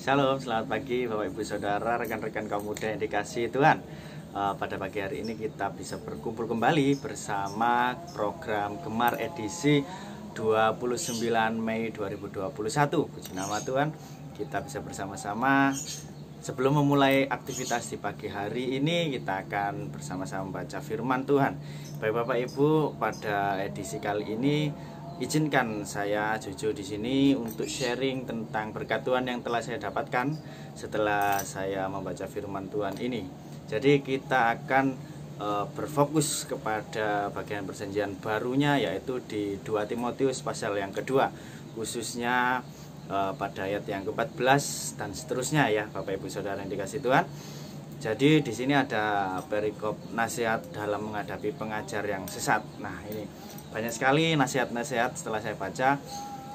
Shalom, selamat pagi Bapak Ibu Saudara, rekan-rekan kaum muda yang dikasihi Tuhan. Pada pagi hari ini kita bisa berkumpul kembali bersama program Gemar edisi 29 Mei 2021. Puji nama Tuhan, kita bisa bersama-sama. Sebelum memulai aktivitas di pagi hari ini, kita akan bersama-sama membaca firman Tuhan. Baik Bapak Ibu, pada edisi kali ini izinkan saya Jojo di sini untuk sharing tentang berkat Tuhan yang telah saya dapatkan setelah saya membaca firman Tuhan ini. Jadi kita akan berfokus kepada bagian perjanjian barunya, yaitu di 2 Timotius pasal yang kedua, khususnya pada ayat yang ke-14 dan seterusnya ya Bapak Ibu Saudara yang dikasihi Tuhan. Jadi di sini ada perikop nasihat dalam menghadapi pengajar yang sesat. Nah, ini banyak sekali nasihat-nasihat setelah saya baca,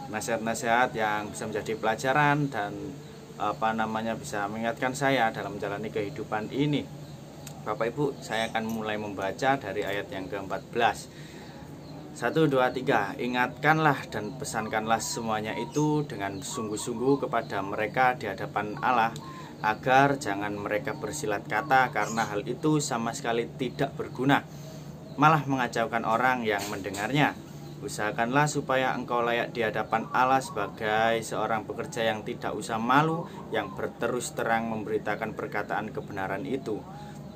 nasihat-nasihat yang bisa menjadi pelajaran dan bisa mengingatkan saya dalam menjalani kehidupan ini. Bapak Ibu, saya akan mulai membaca dari ayat yang ke-14. 1, 2, 3. Ingatkanlah dan pesankanlah semuanya itu dengan sungguh-sungguh kepada mereka di hadapan Allah, agar jangan mereka bersilat kata, karena hal itu sama sekali tidak berguna, malah mengacaukan orang yang mendengarnya. Usahakanlah supaya engkau layak di hadapan Allah sebagai seorang pekerja yang tidak usah malu, yang berterus terang memberitakan perkataan kebenaran itu.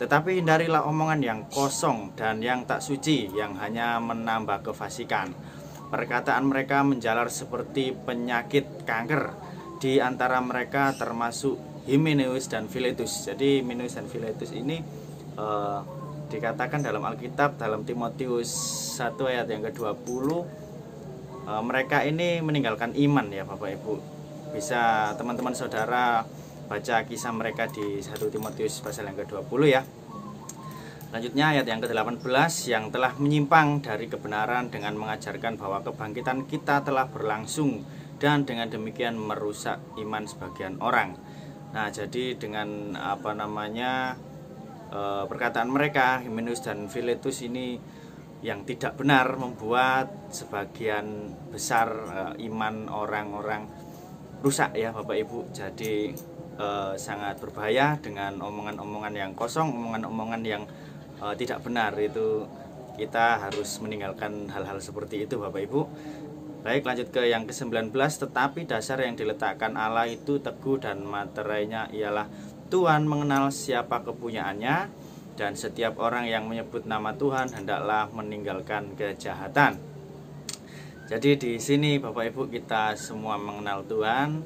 Tetapi hindarilah omongan yang kosong dan yang tak suci, yang hanya menambah kefasikan. Perkataan mereka menjalar seperti penyakit kanker. Di antara mereka termasuk Himeneus dan Filetus. Jadi Himeneus dan Filetus ini dikatakan dalam Alkitab, dalam Timotius 1 ayat yang ke-20, mereka ini meninggalkan iman ya Bapak Ibu. Bisa teman-teman saudara baca kisah mereka di 1 Timotius pasal yang ke-20 ya. Selanjutnya ayat yang ke-18, yang telah menyimpang dari kebenaran dengan mengajarkan bahwa kebangkitan kita telah berlangsung dan dengan demikian merusak iman sebagian orang. Nah, jadi dengan perkataan mereka, Himeneus dan Filetus ini yang tidak benar, membuat sebagian besar iman orang-orang rusak ya Bapak Ibu. Jadi sangat berbahaya dengan omongan-omongan yang kosong, omongan-omongan yang tidak benar. Itu kita harus meninggalkan hal-hal seperti itu Bapak Ibu. Baik, lanjut ke yang ke-19. Tetapi dasar yang diletakkan Allah itu teguh, dan materainya ialah Tuhan mengenal siapa kepunyaannya, dan setiap orang yang menyebut nama Tuhan hendaklah meninggalkan kejahatan. Jadi di sini Bapak Ibu, kita semua mengenal Tuhan,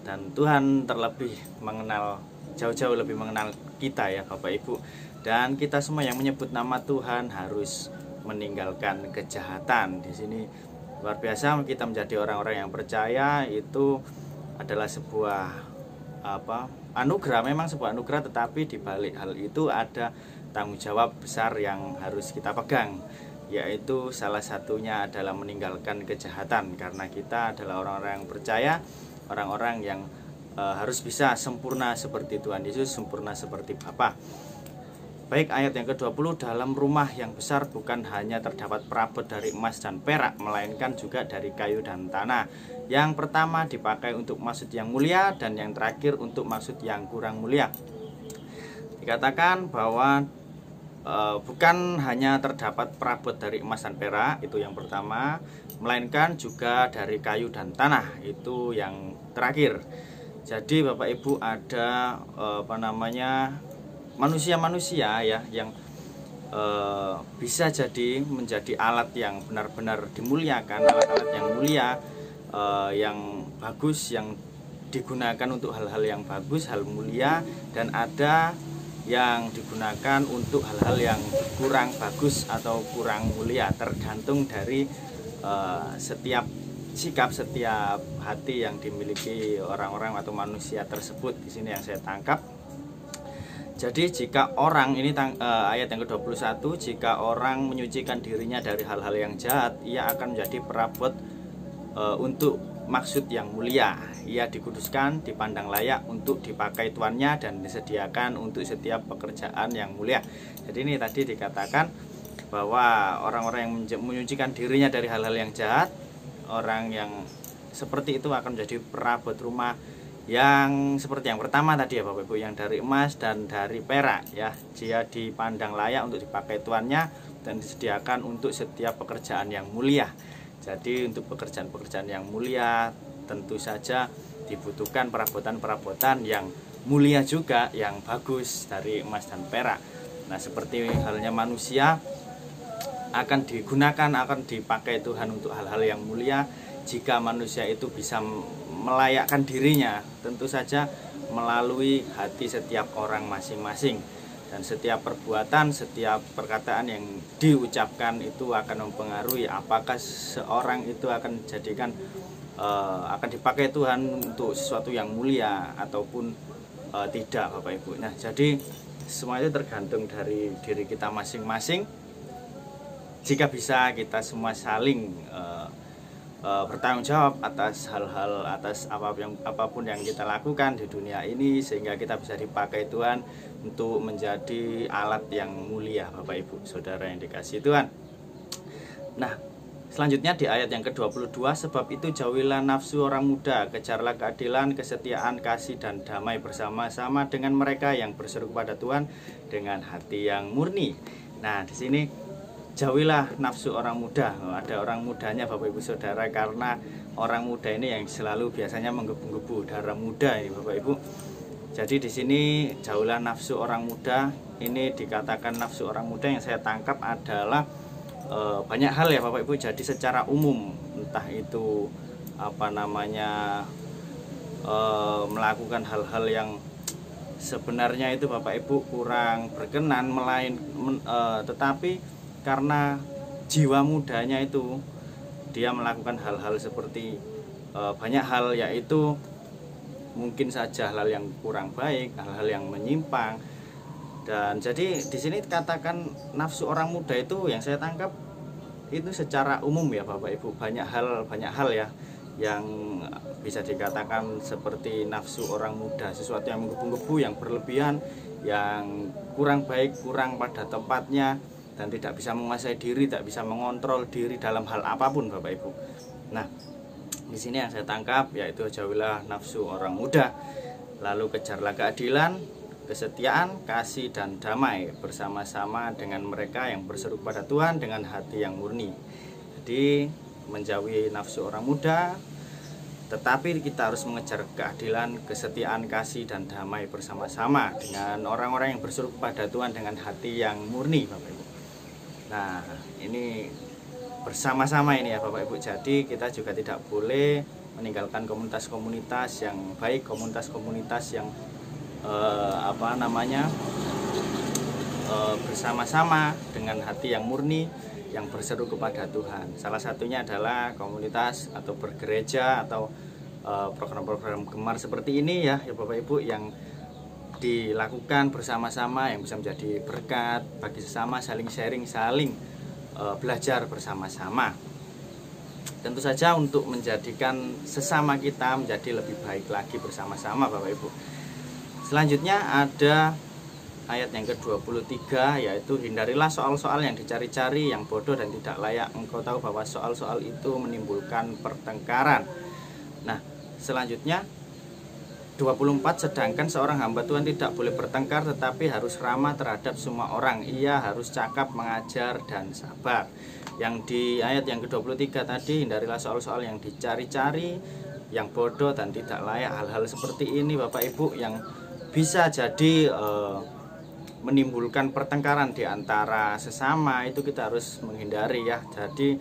dan Tuhan terlebih mengenal, jauh-jauh lebih mengenal kita ya Bapak Ibu. Dan kita semua yang menyebut nama Tuhan harus meninggalkan kejahatan. Di sini luar biasa, kita menjadi orang-orang yang percaya itu adalah sebuah anugerah, memang sebuah anugerah, tetapi di balik hal itu ada tanggung jawab besar yang harus kita pegang, yaitu salah satunya adalah meninggalkan kejahatan, karena kita adalah orang-orang yang percaya, orang-orang yang harus bisa sempurna seperti Tuhan Yesus, sempurna seperti Bapa. Baik, ayat yang ke-20, dalam rumah yang besar bukan hanya terdapat perabot dari emas dan perak, melainkan juga dari kayu dan tanah. Yang pertama dipakai untuk maksud yang mulia, dan yang terakhir untuk maksud yang kurang mulia. Dikatakan bahwa bukan hanya terdapat perabot dari emas dan perak, itu yang pertama, melainkan juga dari kayu dan tanah, itu yang terakhir. Jadi Bapak Ibu, ada manusia-manusia ya yang bisa jadi menjadi alat yang benar-benar dimuliakan, alat-alat yang mulia, yang bagus, yang digunakan untuk hal-hal yang bagus, hal mulia, dan ada yang digunakan untuk hal-hal yang kurang bagus atau kurang mulia, tergantung dari setiap sikap, setiap hati yang dimiliki orang-orang atau manusia tersebut. Di sini yang saya tangkap. Jadi jika orang ini ayat yang ke-21, jika orang menyucikan dirinya dari hal-hal yang jahat, ia akan menjadi perabot untuk maksud yang mulia. Ia dikuduskan, dipandang layak untuk dipakai tuannya, dan disediakan untuk setiap pekerjaan yang mulia. Jadi ini tadi dikatakan bahwa orang-orang yang menyucikan dirinya dari hal-hal yang jahat, orang yang seperti itu akan menjadi perabot rumah yang seperti yang pertama tadi ya Bapak Ibu, yang dari emas dan dari perak ya. Dia dipandang layak untuk dipakai tuannya dan disediakan untuk setiap pekerjaan yang mulia. Jadi untuk pekerjaan-pekerjaan yang mulia tentu saja dibutuhkan perabotan-perabotan yang mulia juga, yang bagus dari emas dan perak. Nah, seperti halnya manusia akan digunakan, akan dipakai Tuhan untuk hal-hal yang mulia. Jika manusia itu bisa melayakkan dirinya, tentu saja melalui hati setiap orang masing-masing. Dan setiap perbuatan, setiap perkataan yang diucapkan itu akan mempengaruhi apakah seorang itu akan dijadikan akan dipakai Tuhan untuk sesuatu yang mulia ataupun tidak Bapak Ibu. Nah, jadi semua itu tergantung dari diri kita masing-masing. Jika bisa kita semua saling bertanggung jawab atas hal-hal, atas apapun yang kita lakukan di dunia ini, sehingga kita bisa dipakai Tuhan untuk menjadi alat yang mulia Bapak Ibu Saudara yang dikasihi Tuhan. Nah, selanjutnya di ayat yang ke-22, sebab itu jauhilah nafsu orang muda, kejarlah keadilan, kesetiaan, kasih dan damai bersama-sama dengan mereka yang berseru kepada Tuhan dengan hati yang murni. Nah, di sini jauhilah nafsu orang muda. Ada orang mudanya Bapak Ibu Saudara, karena orang muda ini yang selalu biasanya menggebu-gebu darah muda ini Bapak Ibu. Jadi di sini jauhilah nafsu orang muda. Ini dikatakan nafsu orang muda, yang saya tangkap adalah banyak hal ya Bapak Ibu. Jadi secara umum, entah itu melakukan hal-hal yang sebenarnya itu Bapak Ibu kurang berkenan, tetapi karena jiwa mudanya itu dia melakukan hal-hal seperti banyak hal, yaitu mungkin saja hal yang kurang baik, hal-hal yang menyimpang. Dan jadi di sini katakan nafsu orang muda itu, yang saya tangkap itu secara umum ya Bapak Ibu, banyak hal ya yang bisa dikatakan seperti nafsu orang muda, sesuatu yang menggebu-gebu, yang berlebihan, yang kurang baik, kurang pada tempatnya, dan tidak bisa menguasai diri, tidak bisa mengontrol diri dalam hal apapun Bapak Ibu. Nah, di sini yang saya tangkap yaitu jauhilah nafsu orang muda, lalu kejarlah keadilan, kesetiaan, kasih dan damai bersama-sama dengan mereka yang berseru kepada Tuhan dengan hati yang murni. Jadi menjauhi nafsu orang muda, tetapi kita harus mengejar keadilan, kesetiaan, kasih dan damai bersama-sama dengan orang-orang yang berseru kepada Tuhan dengan hati yang murni Bapak Ibu. Nah, ini bersama-sama ini ya Bapak Ibu. Jadi kita juga tidak boleh meninggalkan komunitas-komunitas yang baik, komunitas-komunitas yang bersama-sama dengan hati yang murni, yang berseru kepada Tuhan. Salah satunya adalah komunitas atau bergereja atau program-program gemar seperti ini ya Bapak Ibu, yang dilakukan bersama-sama, yang bisa menjadi berkat bagi sesama, saling sharing, saling belajar bersama-sama. Tentu saja untuk menjadikan sesama kita menjadi lebih baik lagi bersama-sama Bapak Ibu. Selanjutnya ada ayat yang ke-23, yaitu hindarilah soal-soal yang dicari-cari, yang bodoh dan tidak layak. Engkau tahu bahwa soal-soal itu menimbulkan pertengkaran. Nah, selanjutnya 24, sedangkan seorang hamba Tuhan tidak boleh bertengkar, tetapi harus ramah terhadap semua orang. Ia harus cakap, mengajar, dan sabar. Yang di ayat yang ke-23 tadi, hindarilah soal-soal yang dicari-cari, yang bodoh dan tidak layak. Hal-hal seperti ini Bapak Ibu yang bisa jadi menimbulkan pertengkaran di antara sesama, itu kita harus menghindari ya. Jadi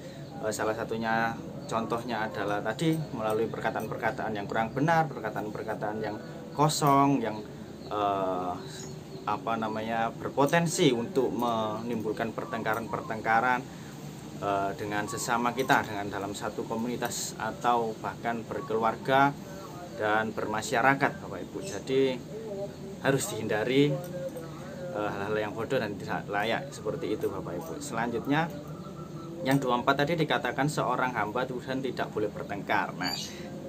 salah satunya, contohnya adalah tadi melalui perkataan-perkataan yang kurang benar, perkataan-perkataan yang kosong, yang berpotensi untuk menimbulkan pertengkaran-pertengkaran dengan sesama kita, dengan dalam satu komunitas atau bahkan berkeluarga dan bermasyarakat Bapak Ibu. Jadi harus dihindari hal-hal yang bodoh dan tidak layak seperti itu Bapak Ibu. Selanjutnya yang 24 tadi dikatakan seorang hamba Tuhan tidak boleh bertengkar. Nah,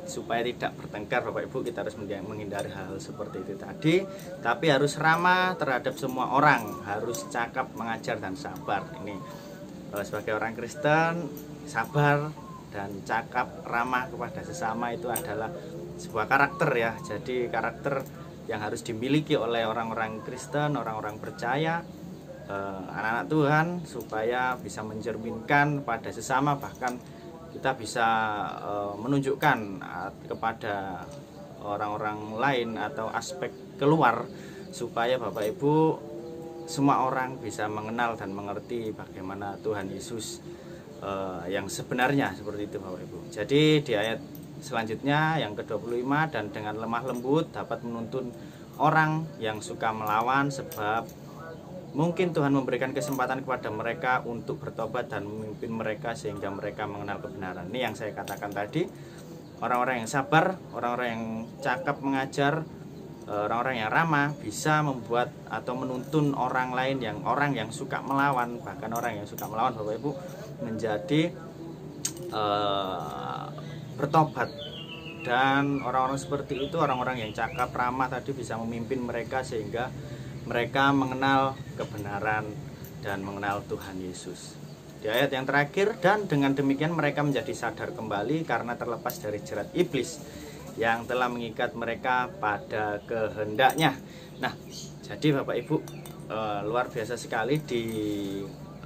supaya tidak bertengkar Bapak Ibu, kita harus menghindari hal seperti itu tadi. Tapi harus ramah terhadap semua orang, harus cakap, mengajar, dan sabar. Ini sebagai orang Kristen, sabar dan cakap ramah kepada sesama itu adalah sebuah karakter ya. Jadi karakter yang harus dimiliki oleh orang-orang Kristen, orang-orang percaya, anak-anak Tuhan, supaya bisa mencerminkan pada sesama, bahkan kita bisa menunjukkan kepada orang-orang lain atau aspek keluar, supaya Bapak Ibu semua orang bisa mengenal dan mengerti bagaimana Tuhan Yesus yang sebenarnya, seperti itu Bapak Ibu. Jadi di ayat selanjutnya yang ke-25, dan dengan lemah lembut dapat menuntun orang yang suka melawan, sebab mungkin Tuhan memberikan kesempatan kepada mereka untuk bertobat dan memimpin mereka sehingga mereka mengenal kebenaran. Ini yang saya katakan tadi, orang-orang yang sabar, orang-orang yang cakap mengajar, orang-orang yang ramah bisa membuat atau menuntun orang lain, orang yang suka melawan, bahkan orang yang suka melawan Bapak Ibu, menjadi bertobat. Dan orang-orang seperti itu, orang-orang yang cakap ramah tadi, bisa memimpin mereka sehingga mereka mengenal kebenaran dan mengenal Tuhan Yesus. Di ayat yang terakhir, dan dengan demikian mereka menjadi sadar kembali karena terlepas dari jerat iblis yang telah mengikat mereka pada kehendaknya. Nah, jadi Bapak Ibu, luar biasa sekali di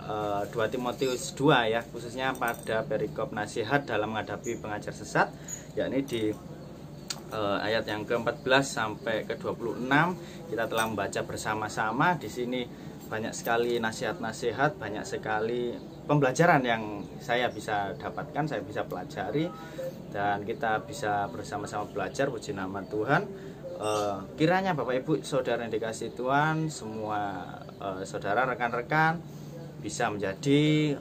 2 Timotius 2 ya, khususnya pada perikop nasihat dalam menghadapi pengajar sesat, yakni di ayat yang ke-14 sampai ke-26. Kita telah membaca bersama-sama. Di sini banyak sekali nasihat-nasihat, banyak sekali pembelajaran yang saya bisa dapatkan, saya bisa pelajari, dan kita bisa bersama-sama belajar. Puji nama Tuhan. Kiranya Bapak Ibu saudara yang dikasihi Tuhan, semua saudara, rekan-rekan bisa menjadi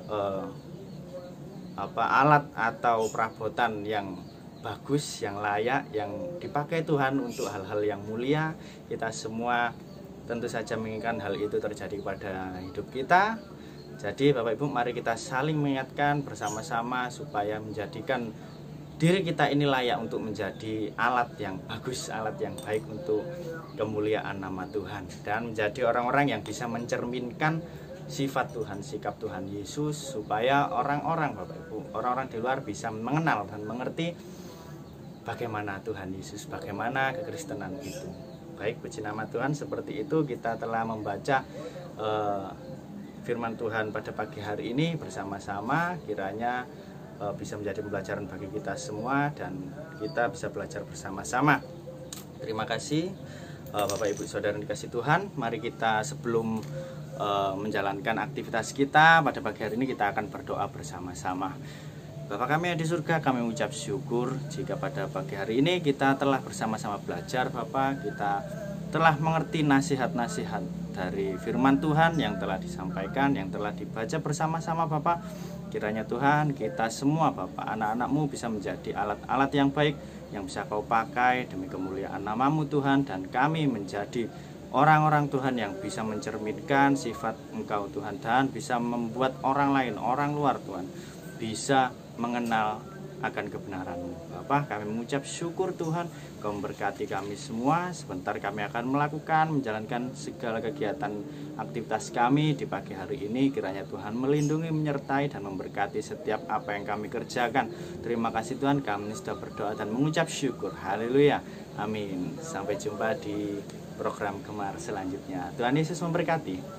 alat atau perabotan yang bagus, yang layak, yang dipakai Tuhan untuk hal-hal yang mulia. Kita semua tentu saja menginginkan hal itu terjadi pada hidup kita. Jadi Bapak Ibu, mari kita saling mengingatkan bersama-sama supaya menjadikan diri kita ini layak untuk menjadi alat yang bagus, alat yang baik untuk kemuliaan nama Tuhan, dan menjadi orang-orang yang bisa mencerminkan sifat Tuhan, sikap Tuhan Yesus, supaya orang-orang Bapak Ibu, orang-orang di luar bisa mengenal dan mengerti bagaimana Tuhan Yesus, bagaimana kekristenan itu. Baik, puji nama Tuhan, seperti itu kita telah membaca firman Tuhan pada pagi hari ini bersama-sama. Kiranya bisa menjadi pembelajaran bagi kita semua dan kita bisa belajar bersama-sama. Terima kasih Bapak Ibu Saudara yang dikasihi Tuhan. Mari kita sebelum menjalankan aktivitas kita pada pagi hari ini, kita akan berdoa bersama-sama. Bapa kami yang di surga, kami mengucap syukur jika pada pagi hari ini kita telah bersama-sama belajar, Bapak. Kita telah mengerti nasihat-nasihat dari firman Tuhan yang telah disampaikan, yang telah dibaca bersama-sama, Bapak. Kiranya Tuhan, kita semua Bapak, anak-anak-Mu bisa menjadi alat-alat yang baik yang bisa Kau pakai demi kemuliaan nama-Mu Tuhan, dan kami menjadi orang-orang Tuhan yang bisa mencerminkan sifat Engkau Tuhan, dan bisa membuat orang lain, orang luar Tuhan, bisa mengenal akan kebenaran-Mu. Bapak, kami mengucap syukur Tuhan, Kau memberkati kami semua. Sebentar kami akan menjalankan segala kegiatan aktivitas kami di pagi hari ini. Kiranya Tuhan melindungi, menyertai, dan memberkati setiap apa yang kami kerjakan. Terima kasih Tuhan, kami sudah berdoa dan mengucap syukur. Haleluya, amin. Sampai jumpa di program Gemar selanjutnya. Tuhan Yesus memberkati.